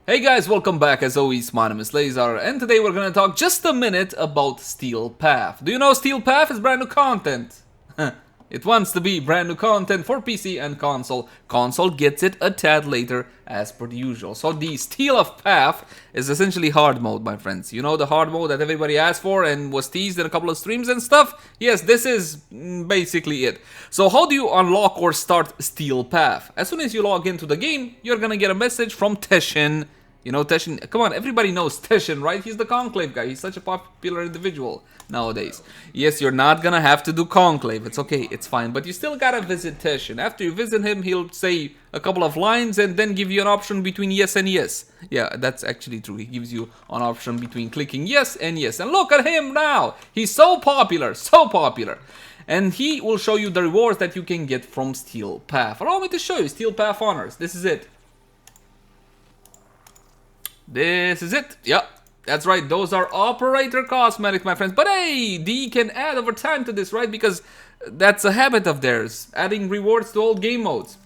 Hey guys, welcome back. As always, my name is Lazar, and today we're gonna talk just a minute about Steel Path. Do you know Steel Path is brand new content? It wants to be brand new content for PC and console. Console gets it a tad later, as per the usual. So the Steel of Path is essentially hard mode, my friends. You know the hard mode that everybody asked for and was teased in a couple of streams and stuff? Yes, this is basically it. So how do you unlock or start Steel Path? As soon as you log into the game, you're gonna get a message from Teshin. You know Teshin, come on, everybody knows Teshin, right? He's the Conclave guy. He's such a popular individual nowadays. Yes, you're not gonna have to do Conclave. It's okay, it's fine. But you still gotta visit Teshin. After you visit him, he'll say a couple of lines and then give you an option between yes and yes. Yeah, that's actually true. He gives you an option between clicking yes and yes. And look at him now. He's so popular, so popular. And he will show you the rewards that you can get from Steel Path. Allow me to show you Steel Path honors. This is it. This is it. Yeah, that's right. Those are operator cosmetics, my friends. But hey, D can add over time to this, right? Because that's a habit of theirs. Adding rewards to old game modes.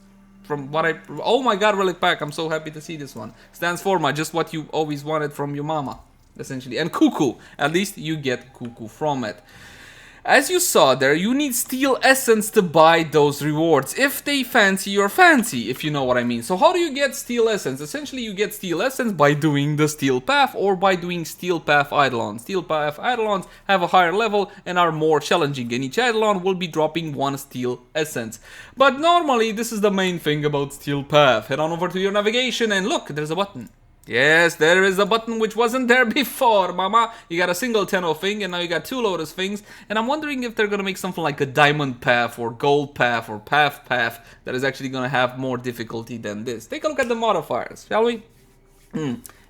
From what I... Oh my god, Relic Pack. I'm so happy to see this one. Stands for just what you always wanted from your mama, essentially. And Cuckoo. At least you get Cuckoo from it. As you saw there, you need Steel Essence to buy those rewards, if they fancy your fancy, if you know what I mean. So how do you get Steel Essence? Essentially, you get Steel Essence by doing the Steel Path or by doing Steel Path Eidolons. Steel Path Eidolons have a higher level and are more challenging, and each Eidolon will be dropping one Steel Essence. But normally, this is the main thing about Steel Path. Head on over to your navigation and look, there's a button. Yes, there is a button which wasn't there before, mama. You got a single Tenno thing, and now you got two Lotus things. And I'm wondering if they're gonna make something like a Diamond Path, or Gold Path, or Path that is actually gonna have more difficulty than this. Take a look at the modifiers, shall we?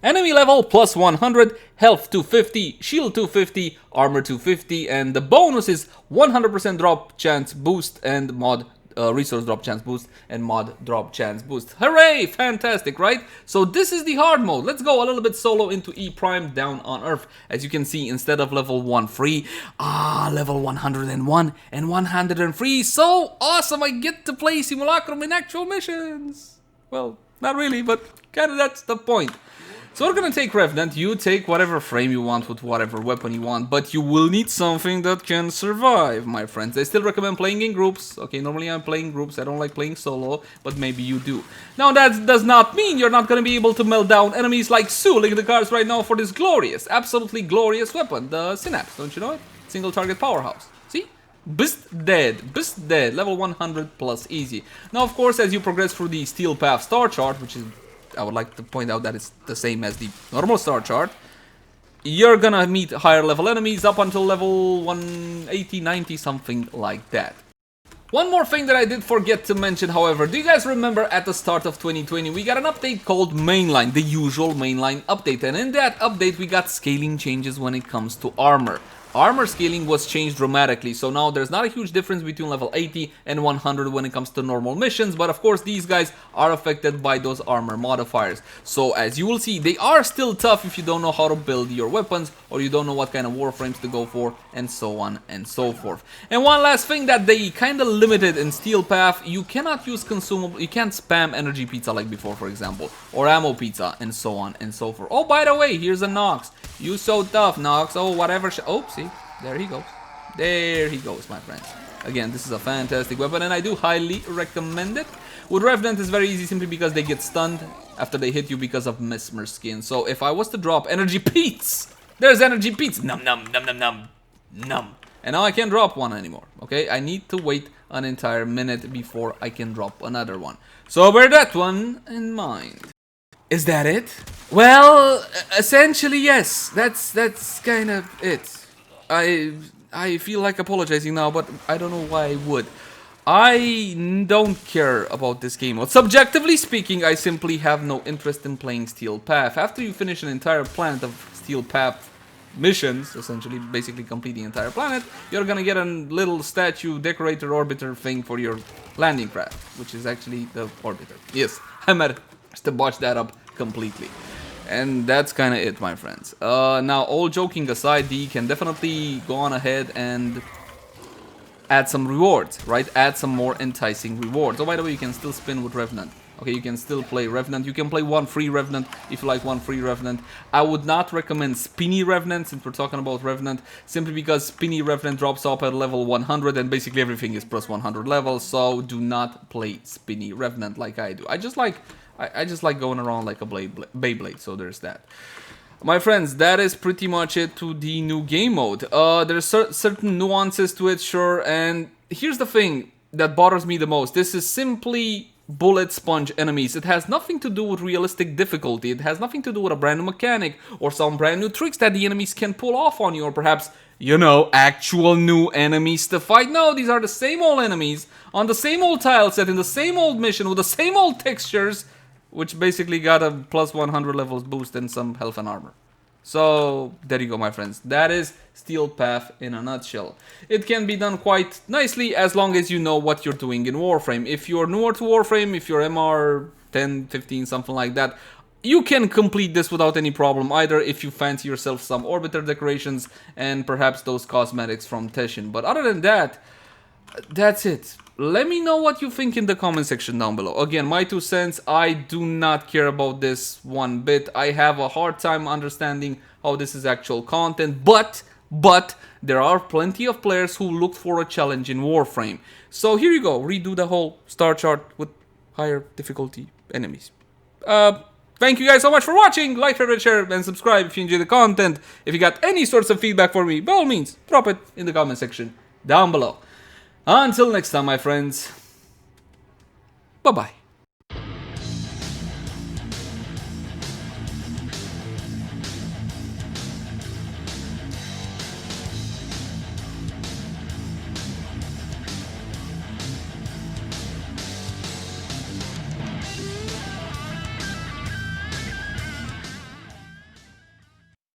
Enemy level plus 100, health 250, shield 250, armor 250, and the bonus is 100% drop chance boost and mod resource drop chance boost and mod drop chance boost. Hooray! Fantastic, right? So this is the hard mode. Let's go a little bit solo into E Prime down on Earth. As you can see, instead of level 1 free, level 101 and 103. So awesome! I get to play Simulacrum in actual missions. Well, not really, but kind of that's the point. So we're gonna take Revenant. You take whatever frame you want with whatever weapon you want, but you will need something that can survive, my friends. I still recommend playing in groups. Okay, normally I'm playing groups. I don't like playing solo, but maybe you do. Now that does not mean you're not gonna be able to melt down enemies like Sue. Look at the cards right now for this glorious, absolutely glorious weapon, the Synapse. Don't you know it? Single target powerhouse. See? Bist dead, level 100 plus easy. Now, of course, as you progress through the Steel Path star chart, which is, I would like to point out that it's the same as the normal star chart, you're gonna meet higher level enemies up until level 180, 90, something like that. One more thing that I did forget to mention, however, do you guys remember at the start of 2020 we got an update called Mainline, the usual Mainline update, and in that update we got scaling changes when it comes to armor. Armor scaling was changed dramatically, so now there's not a huge difference between level 80 and 100 when it comes to normal missions, but of course these guys are affected by those armor modifiers. So as you will see, they are still tough if you don't know how to build your weapons, or you don't know what kind of warframes to go for, and so on and so forth. And one last thing that they kinda limited in Steel Path, you cannot use consumable, you can't spam energy pizza like before, for example, or ammo pizza, and so on and so forth. Oh, by the way, here's a Nox. You so tough, Nox. Oh, whatever. Oh, see, there he goes. There he goes, my friends. Again, this is a fantastic weapon, and I do highly recommend it. With Revenant, it's very easy simply because they get stunned after they hit you because of Mesmer Skin. So if I was to drop Energy Peats, there's Energy Peats. Num, num, num, num, num, num. And now I can't drop one anymore, okay? I need to wait an entire minute before I can drop another one. So bear that one in mind. Is that it? Well, essentially yes. That's kind of it. I feel like apologizing now, but I don't know why I would. I don't care about this game mode. Subjectively speaking, I simply have no interest in playing Steel Path. After you finish an entire planet of Steel Path missions, essentially basically complete the entire planet, you're gonna get a little statue decorator orbiter thing for your landing craft, which is actually the orbiter. Yes, I managed to botch that up completely. And that's kind of it, my friends. Now, all joking aside, D can definitely go on ahead and add some rewards, right? Add some more enticing rewards. Oh, by the way, you can still spin with Revenant. Okay, you can still play Revenant. You can play one free Revenant if you like one free Revenant. I would not recommend Spinny Revenant since we're talking about Revenant, simply because Spinny Revenant drops off at level 100 and basically everything is plus 100 levels, so do not play Spinny Revenant like I do. I just like going around like a Beyblade, so there's that. My friends, that is pretty much it to the new game mode. There's certain nuances to it, sure, and here's the thing that bothers me the most. This is simply bullet sponge enemies. It has nothing to do with realistic difficulty. It has nothing to do with a brand new mechanic or some brand new tricks that the enemies can pull off on you, or perhaps, you know, actual new enemies to fight. No, these are the same old enemies on the same old tile set in the same old mission with the same old textures, which basically got a plus 100 levels boost and some health and armor. So, there you go, my friends. That is Steel Path in a nutshell. It can be done quite nicely as long as you know what you're doing in Warframe. If you're newer to Warframe, if you're MR 10, 15, something like that, you can complete this without any problem, either if you fancy yourself some orbiter decorations and perhaps those cosmetics from Teshin. But other than that, that's it. Let me know what you think in the comment section down below. Again, my 2 cents, I do not care about this one bit. I have a hard time understanding how this is actual content, but there are plenty of players who look for a challenge in Warframe. So here you go, redo the whole star chart with higher difficulty enemies. Thank you guys so much for watching. Like, favorite, share, and subscribe if you enjoy the content. If you got any sorts of feedback for me, by all means, drop it in the comment section down below. Until next time, my friends, bye-bye.